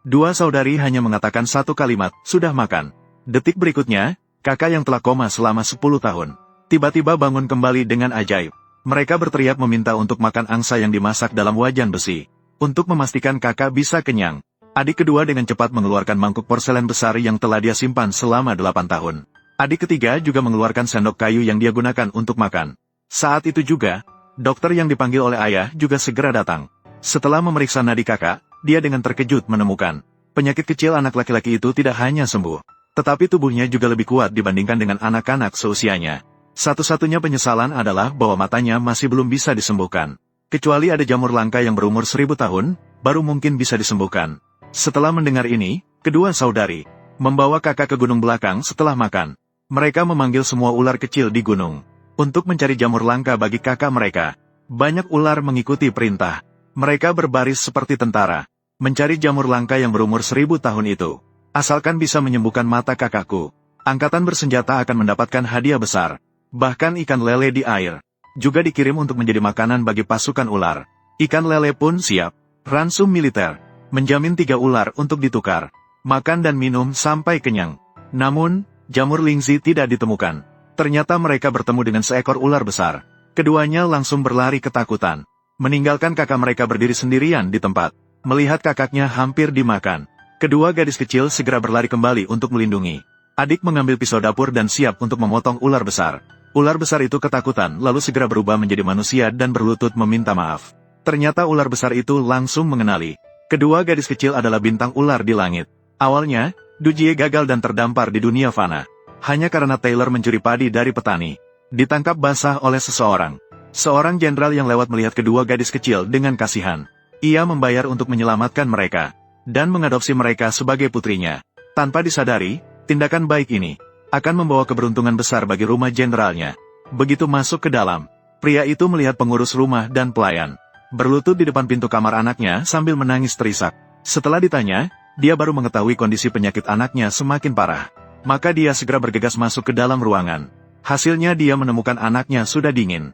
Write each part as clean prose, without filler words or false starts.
Dua saudari hanya mengatakan satu kalimat, sudah makan. Detik berikutnya, kakak yang telah koma selama 10 tahun, tiba-tiba bangun kembali dengan ajaib. Mereka berteriak meminta untuk makan angsa yang dimasak dalam wajan besi. Untuk memastikan kakak bisa kenyang, adik kedua dengan cepat mengeluarkan mangkuk porselen besar yang telah dia simpan selama 8 tahun. Adik ketiga juga mengeluarkan sendok kayu yang dia gunakan untuk makan. Saat itu juga, dokter yang dipanggil oleh ayah juga segera datang. Setelah memeriksa nadi kakak, dia dengan terkejut menemukan penyakit kecil anak laki-laki itu tidak hanya sembuh, tetapi tubuhnya juga lebih kuat dibandingkan dengan anak-anak seusianya. Satu-satunya penyesalan adalah bahwa matanya masih belum bisa disembuhkan. Kecuali ada jamur langka yang berumur 1000 tahun, baru mungkin bisa disembuhkan. Setelah mendengar ini, kedua saudari membawa kakak ke gunung belakang setelah makan. Mereka memanggil semua ular kecil di gunung untuk mencari jamur langka bagi kakak mereka. Banyak ular mengikuti perintah. Mereka berbaris seperti tentara, mencari jamur langka yang berumur 1000 tahun itu. Asalkan bisa menyembuhkan mata kakakku, angkatan bersenjata akan mendapatkan hadiah besar. Bahkan ikan lele di air juga dikirim untuk menjadi makanan bagi pasukan ular. Ikan lele pun siap. Ransum militer menjamin 3 ular untuk ditukar, makan dan minum sampai kenyang. Namun, jamur lingzi tidak ditemukan. Ternyata mereka bertemu dengan seekor ular besar. Keduanya langsung berlari ketakutan, meninggalkan kakak mereka berdiri sendirian di tempat. Melihat kakaknya hampir dimakan, kedua gadis kecil segera berlari kembali untuk melindungi. Adik mengambil pisau dapur dan siap untuk memotong ular besar. Ular besar itu ketakutan lalu segera berubah menjadi manusia dan berlutut meminta maaf. Ternyata ular besar itu langsung mengenali kedua gadis kecil adalah bintang ular di langit. Awalnya, Dujie gagal dan terdampar di dunia fana. Hanya karena Taylor mencuri padi dari petani. Ditangkap basah oleh seseorang. Seorang jenderal yang lewat melihat kedua gadis kecil dengan kasihan. Ia membayar untuk menyelamatkan mereka dan mengadopsi mereka sebagai putrinya. Tanpa disadari, tindakan baik ini akan membawa keberuntungan besar bagi rumah jenderalnya. Begitu masuk ke dalam, pria itu melihat pengurus rumah dan pelayan berlutut di depan pintu kamar anaknya sambil menangis terisak. Setelah ditanya, dia baru mengetahui kondisi penyakit anaknya semakin parah. Maka dia segera bergegas masuk ke dalam ruangan. Hasilnya dia menemukan anaknya sudah dingin.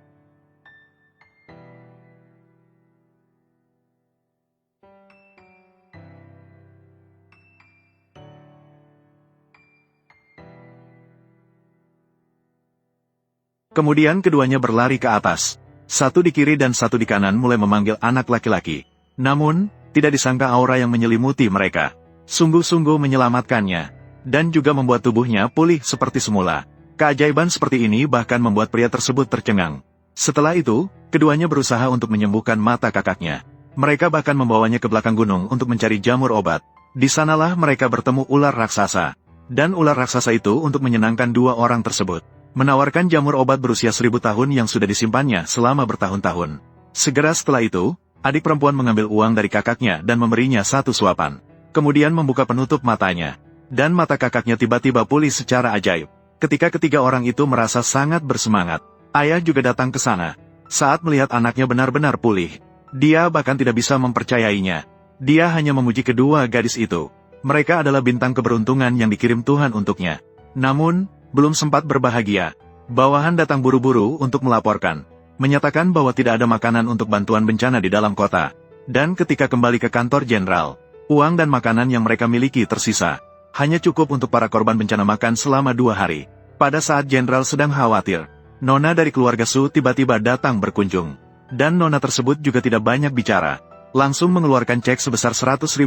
Kemudian keduanya berlari ke atas. Satu di kiri dan satu di kanan mulai memanggil anak laki-laki. Namun, tidak disangka aura yang menyelimuti mereka sungguh-sungguh menyelamatkannya, dan juga membuat tubuhnya pulih seperti semula. Keajaiban seperti ini bahkan membuat pria tersebut tercengang. Setelah itu, keduanya berusaha untuk menyembuhkan mata kakaknya. Mereka bahkan membawanya ke belakang gunung untuk mencari jamur obat. Di sanalah mereka bertemu ular raksasa. Dan ular raksasa itu untuk menyenangkan dua orang tersebut menawarkan jamur obat berusia 1000 tahun yang sudah disimpannya selama bertahun-tahun. Segera setelah itu, adik perempuan mengambil uang dari kakaknya dan memberinya satu suapan. Kemudian membuka penutup matanya. Dan mata kakaknya tiba-tiba pulih secara ajaib. Ketika ketiga orang itu merasa sangat bersemangat, ayah juga datang ke sana. Saat melihat anaknya benar-benar pulih, dia bahkan tidak bisa mempercayainya. Dia hanya memuji kedua gadis itu. Mereka adalah bintang keberuntungan yang dikirim Tuhan untuknya. Namun, belum sempat berbahagia, bawahan datang buru-buru untuk melaporkan, menyatakan bahwa tidak ada makanan untuk bantuan bencana di dalam kota. Dan ketika kembali ke kantor jenderal, uang dan makanan yang mereka miliki tersisa hanya cukup untuk para korban bencana makan selama 2 hari. Pada saat jenderal sedang khawatir, nona dari keluarga Su tiba-tiba datang berkunjung. Dan nona tersebut juga tidak banyak bicara, langsung mengeluarkan cek sebesar $100.000,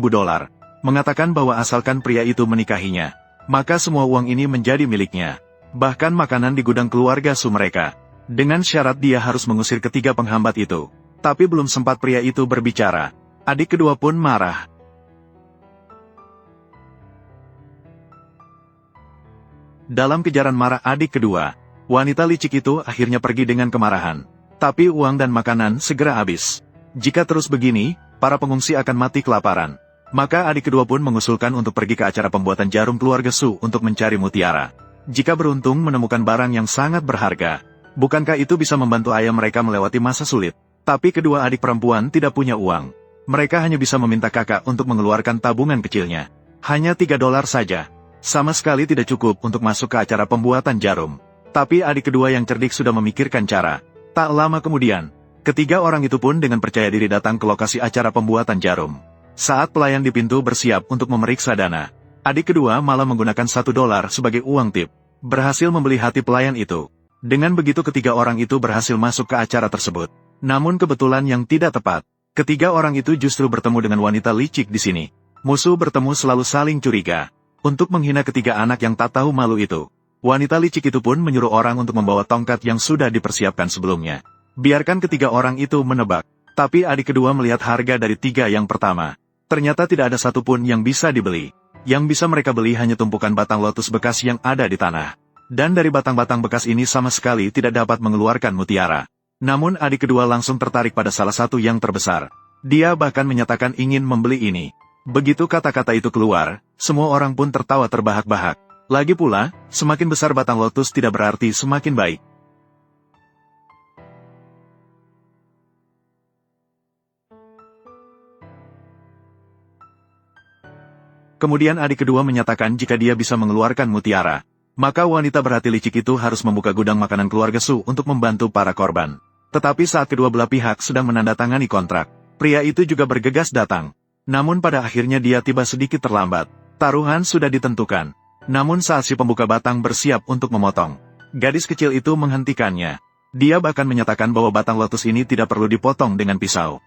mengatakan bahwa asalkan pria itu menikahinya, maka semua uang ini menjadi miliknya. Bahkan makanan di gudang keluarga Su mereka. Dengan syarat dia harus mengusir ketiga penghambat itu. Tapi belum sempat pria itu berbicara, adik kedua pun marah. Dalam kejaran marah adik kedua, wanita licik itu akhirnya pergi dengan kemarahan. Tapi uang dan makanan segera habis. Jika terus begini, para pengungsi akan mati kelaparan. Maka adik kedua pun mengusulkan untuk pergi ke acara pembuatan jarum keluarga Su untuk mencari mutiara. Jika beruntung menemukan barang yang sangat berharga, bukankah itu bisa membantu ayah mereka melewati masa sulit? Tapi kedua adik perempuan tidak punya uang. Mereka hanya bisa meminta kakak untuk mengeluarkan tabungan kecilnya. Hanya $3 saja. Sama sekali tidak cukup untuk masuk ke acara pembuatan jarum. Tapi adik kedua yang cerdik sudah memikirkan cara. Tak lama kemudian, ketiga orang itu pun dengan percaya diri datang ke lokasi acara pembuatan jarum. Saat pelayan di pintu bersiap untuk memeriksa dana, adik kedua malah menggunakan $1 sebagai uang tip. Berhasil membeli hati pelayan itu. Dengan begitu ketiga orang itu berhasil masuk ke acara tersebut. Namun kebetulan yang tidak tepat. Ketiga orang itu justru bertemu dengan wanita licik di sini. Musuh bertemu selalu saling curiga. Untuk menghina ketiga anak yang tak tahu malu itu, wanita licik itu pun menyuruh orang untuk membawa tongkat yang sudah dipersiapkan sebelumnya. Biarkan ketiga orang itu menebak. Tapi adik kedua melihat harga dari tiga yang pertama. Ternyata tidak ada satupun yang bisa dibeli. Yang bisa mereka beli hanya tumpukan batang lotus bekas yang ada di tanah. Dan dari batang-batang bekas ini sama sekali tidak dapat mengeluarkan mutiara. Namun adik kedua langsung tertarik pada salah satu yang terbesar. Dia bahkan menyatakan ingin membeli ini. Begitu kata-kata itu keluar, semua orang pun tertawa terbahak-bahak. Lagi pula, semakin besar batang lotus tidak berarti semakin baik. Kemudian adik kedua menyatakan jika dia bisa mengeluarkan mutiara, maka wanita berhati licik itu harus membuka gudang makanan keluarga Su untuk membantu para korban. Tetapi saat kedua belah pihak sedang menandatangani kontrak, pria itu juga bergegas datang. Namun pada akhirnya dia tiba sedikit terlambat. Taruhan sudah ditentukan. Namun saat si pembuka batang bersiap untuk memotong, gadis kecil itu menghentikannya. Dia bahkan menyatakan bahwa batang lotus ini tidak perlu dipotong dengan pisau.